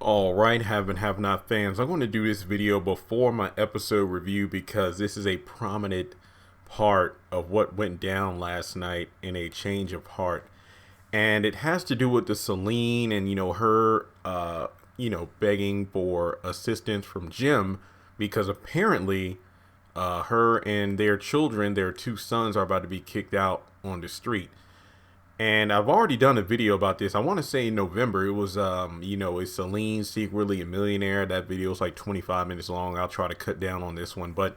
All right, have and have not fans. I'm going to do this video before my episode review because this is a prominent part of what went down last night in a change of heart. And it has to do with the Celine and, her, begging for assistance from Jim because apparently her and their children, their two sons, are about to be kicked out on the street. And I've already done a video about this. I want to say in November. It was, is Celine secretly a millionaire? That video is like 25 minutes long. I'll try to cut down on this one. But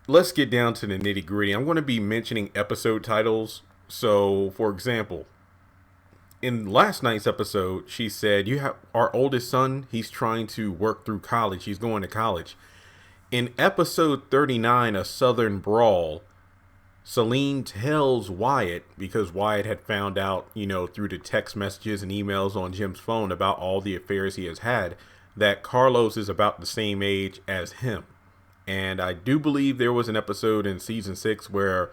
let's get down to the nitty gritty. I'm going to be mentioning episode titles. So, for example, in last night's episode, she said, you have our oldest son. He's trying to work through college. He's going to college. In episode 39, A Southern Brawl, Celine tells Wyatt, because Wyatt had found out, through the text messages and emails on Jim's phone about all the affairs he has had, that Carlos is about the same age as him. And I do believe there was an episode in season 6 where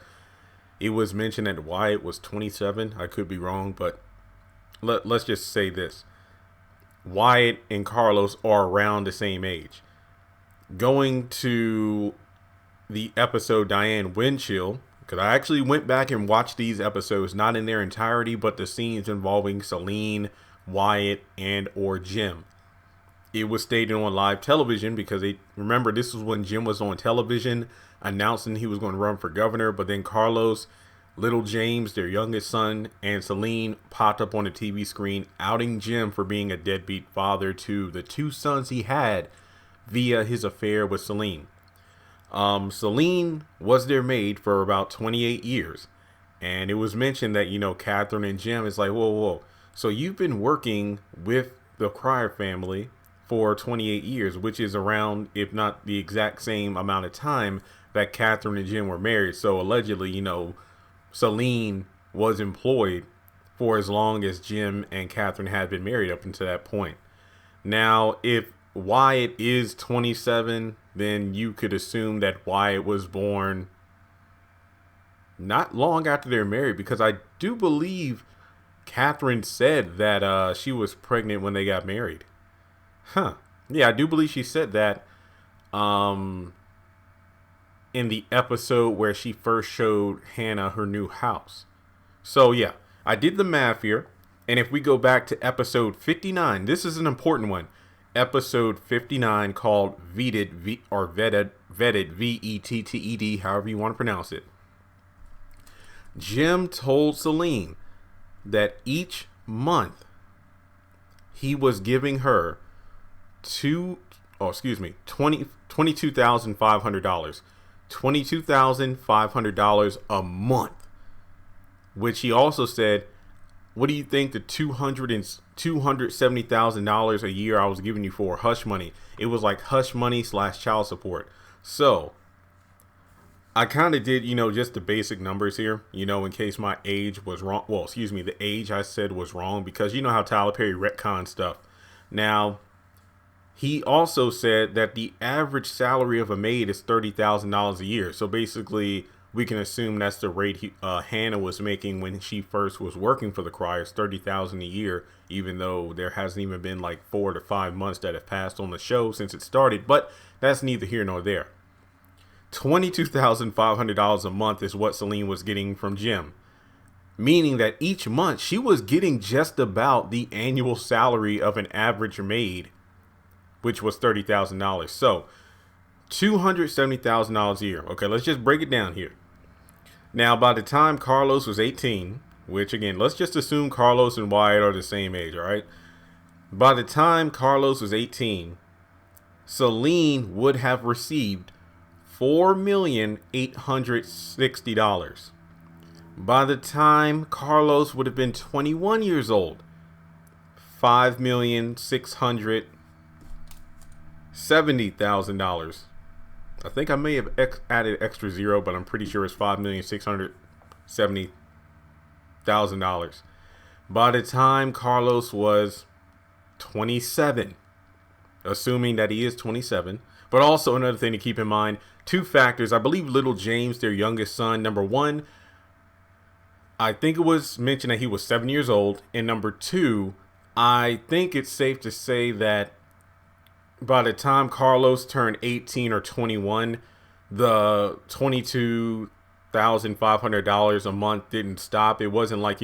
it was mentioned that Wyatt was 27. I could be wrong, but let's just say this. Wyatt and Carlos are around the same age. Going to the episode Diane Winchell, because I actually went back and watched these episodes, not in their entirety, but the scenes involving Celine, Wyatt, and or Jim. It was stated on live television because remember, this was when Jim was on television announcing he was going to run for governor. But then Carlos, little James, their youngest son, and Celine popped up on the TV screen outing Jim for being a deadbeat father to the two sons he had via his affair with Celine. Celine was their maid for about 28 years. And it was mentioned that, Katherine and Jim is like, whoa. So you've been working with the Cryer family for 28 years, which is around, if not the exact same amount of time that Katherine and Jim were married. So allegedly, Celine was employed for as long as Jim and Katherine had been married up until that point. Now, if Wyatt is 27, then you could assume that Wyatt was born not long after they're married, because I do believe Katherine said that she was pregnant when they got married. Yeah, I do believe she said that in the episode where she first showed Hannah her new house. So yeah, I did the math here. And if we go back to episode 59, this is an important one. Episode 59 called Vetted, Vetted, however you want to pronounce it. Jim told Celine that each month he was giving her $22,500. $22,500 a month. Which he also said, what do you think the $270,000 a year I was giving you for hush money? It was like hush money / child support. So I kind of did, just the basic numbers here, in case my age was wrong. Well, excuse me, the age I said was wrong, because you know how Tyler Perry retcon stuff. Now, he also said that the average salary of a maid is $30,000 a year. So basically, we can assume that's the rate Hannah was making when she first was working for the Cryers, $30,000 a year, even though there hasn't even been like 4 to 5 months that have passed on the show since it started. But that's neither here nor there. $22,500 a month is what Celine was getting from Jim, meaning that each month she was getting just about the annual salary of an average maid, which was $30,000. So $270,000 a year. Okay, let's just break it down here. Now, by the time Carlos was 18, which again, let's just assume Carlos and Wyatt are the same age, all right? By the time Carlos was 18, Celine would have received $4,860,000. By the time Carlos would have been 21 years old, $5,670,000. I think I may have added extra zero, but I'm pretty sure it's $5,670,000. By the time Carlos was 27, assuming that he is 27, but also another thing to keep in mind, two factors. I believe little James, their youngest son, number one, I think it was mentioned that he was 7 years old, and number two, I think it's safe to say that by the time Carlos turned 18 or 21, the $22,500 a month didn't stop. It wasn't like,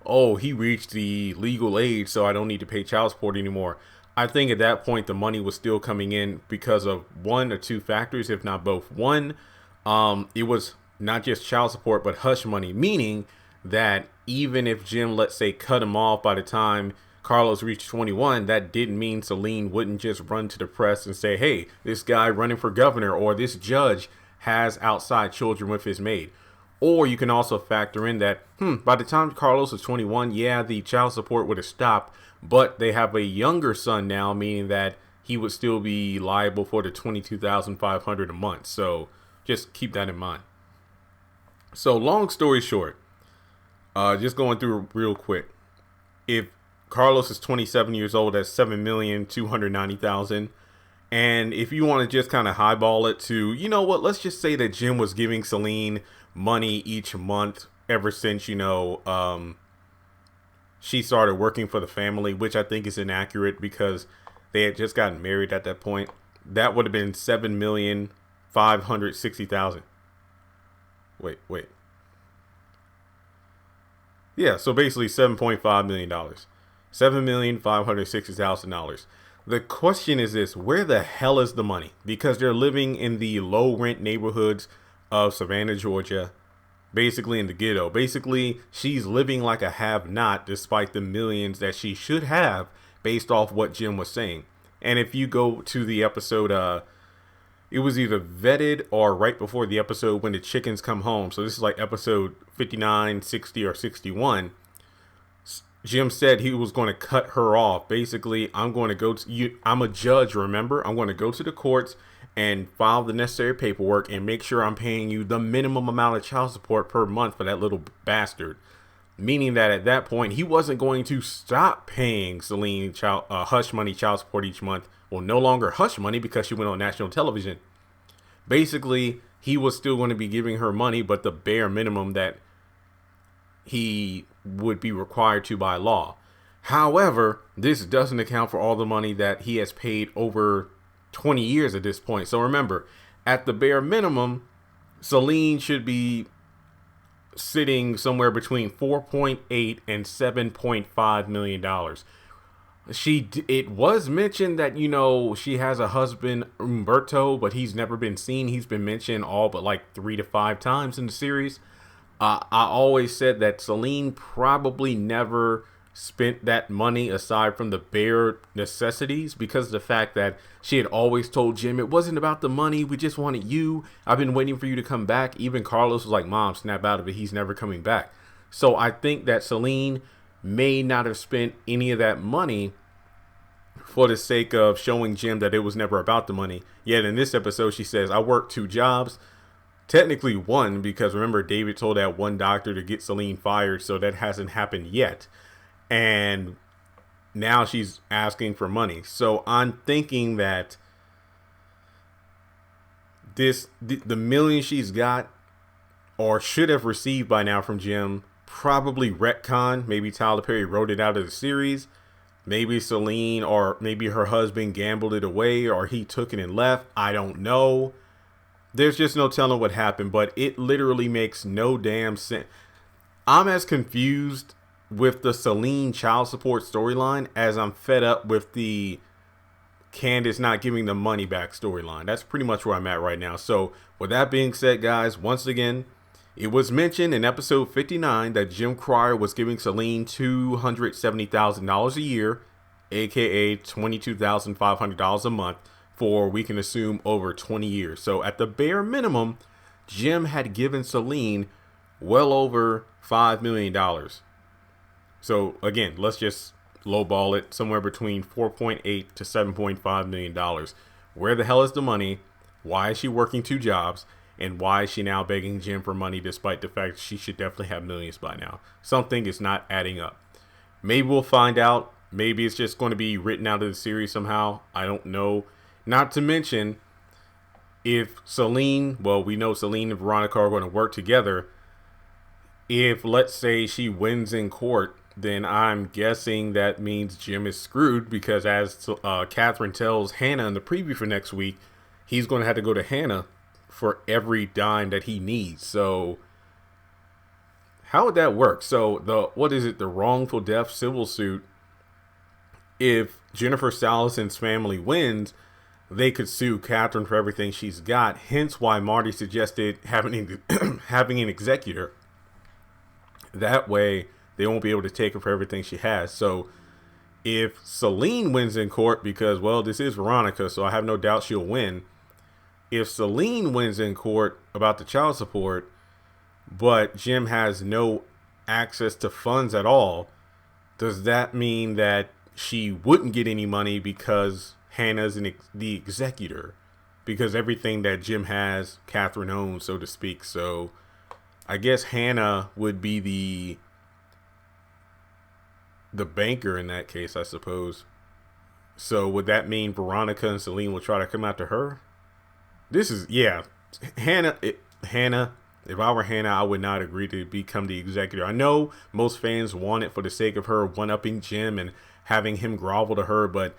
oh, he reached the legal age, so I don't need to pay child support anymore. I think at that point, the money was still coming in because of one or two factors, if not both. One, it was not just child support, but hush money, meaning that even if Jim, let's say, cut him off by the time Carlos reached 21, that didn't mean Celine wouldn't just run to the press and say, hey, this guy running for governor or this judge has outside children with his maid. Or you can also factor in that, by the time Carlos was 21, yeah, the child support would have stopped, but they have a younger son now, meaning that he would still be liable for the $22,500 a month. So just keep that in mind. So long story short, just going through real quick. If Carlos is 27 years old, that's $7,290,000. And if you want to just kind of highball it to, let's just say that Jim was giving Celine money each month ever since, she started working for the family, which I think is inaccurate because they had just gotten married at that point. That would have been $7,560,000. Wait. Yeah, so basically $7.5 million. $7,560,000. The question is this: where the hell is the money? Because they're living in the low rent neighborhoods of Savannah, Georgia, basically in the ghetto. Basically, she's living like a have-not despite the millions that she should have based off what Jim was saying. And if you go to the episode, it was either vetted or right before the episode when the chickens come home. So this is like episode 59, 60, or 61. Jim said he was going to cut her off. Basically, I'm going to go to you. I'm a judge, remember? I'm going to go to the courts and file the necessary paperwork and make sure I'm paying you the minimum amount of child support per month for that little bastard. Meaning that at that point, he wasn't going to stop paying Celine hush money child support each month. Well, no longer hush money because she went on national television. Basically, he was still going to be giving her money, but the bare minimum that he would be required to by law. However, this doesn't account for all the money that he has paid over 20 years at this point. So remember, at the bare minimum, Celine should be sitting somewhere between $4.8 and $7.5 million. It was mentioned that, she has a husband, Umberto, but he's never been seen. He's been mentioned all but like 3 to 5 times in the series. I always said that Celine probably never spent that money aside from the bare necessities because of the fact that she had always told Jim it wasn't about the money. We just wanted you. I've been waiting for you to come back. Even Carlos was like, Mom, snap out of it. He's never coming back. So I think that Celine may not have spent any of that money for the sake of showing Jim that it was never about the money. Yet in this episode, she says, I work 2 jobs. Technically 1, because remember, David told that one doctor to get Celine fired, so that hasn't happened yet. And now she's asking for money. So I'm thinking that the million she's got or should have received by now from Jim, probably retcon. Maybe Tyler Perry wrote it out of the series. Maybe Celine or maybe her husband gambled it away or he took it and left. I don't know. There's just no telling what happened, but it literally makes no damn sense. I'm as confused with the Celine child support storyline as I'm fed up with the Candace not giving the money back storyline. That's pretty much where I'm at right now. So with that being said, guys, once again, it was mentioned in episode 59 that Jim Cryer was giving Celine $270,000 a year, aka $22,500 a month, for, we can assume, over 20 years. So at the bare minimum, Jim had given Celine well over $5 million. So again, let's just lowball it somewhere between $4.8 to $7.5 million. Where the hell is the money? Why is she working 2 jobs? And why is she now begging Jim for money despite the fact she should definitely have millions by now? Something is not adding up. Maybe we'll find out. Maybe it's just going to be written out of the series somehow. I don't know. Not to mention, if Celine, well, we know Celine and Veronica are going to work together. If, let's say, she wins in court then I'm guessing that means Jim is screwed, because as Katherine tells Hannah in the preview for next week, he's going to have to go to Hannah for every dime that he needs. So how would that work? So the wrongful death civil suit, if Jennifer Salison's family wins, they could sue Katherine for everything she's got. Hence why Marty suggested having having an executor. That way they won't be able to take her for everything she has. So if Celine wins in court, because, well, this is Veronica, so I have no doubt she'll win. If Celine wins in court about the child support, but Jim has no access to funds at all, does that mean that she wouldn't get any money because Hannah's the executor? Because everything that Jim has, Katherine owns, so to speak. So I guess Hannah would be the banker in that case, I suppose. So would that mean Veronica and Celine will try to come after her? This is, yeah, Hannah, if I were Hannah, I would not agree to become the executor. I know most fans want it for the sake of her one-upping Jim and having him grovel to her, but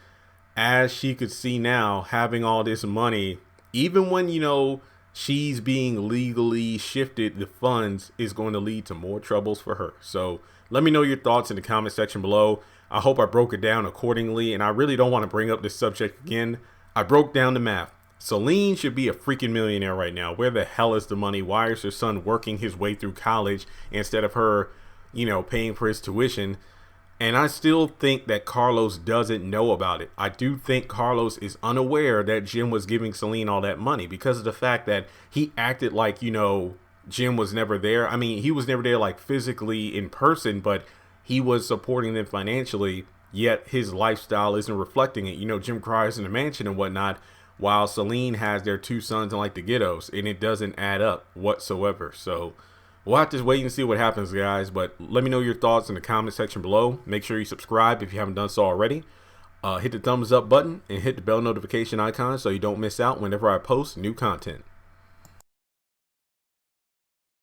as she could see now, having all this money, even when, you know, she's being legally shifted, the funds is going to lead to more troubles for her. So let me know your thoughts in the comment section below. I hope I broke it down accordingly, and I really don't want to bring up this subject again. I broke down the math. Celine should be a freaking millionaire right now. Where the hell is the money? Why is her son working his way through college instead of her, you know, paying for his tuition? And I still think that Carlos doesn't know about it. I do think Carlos is unaware that Jim was giving Celine all that money because of the fact that he acted like, you know, Jim was never there. I mean, he was never there like physically in person, but he was supporting them financially, yet his lifestyle isn't reflecting it. You know, Jim cries in a mansion and whatnot, while Celine has their two sons in like the ghettos, and it doesn't add up whatsoever. So we'll have to wait and see what happens, guys. But let me know your thoughts in the comment section below. Make sure you subscribe if you haven't done so already. Hit the thumbs up button and hit the bell notification icon so you don't miss out whenever I post new content.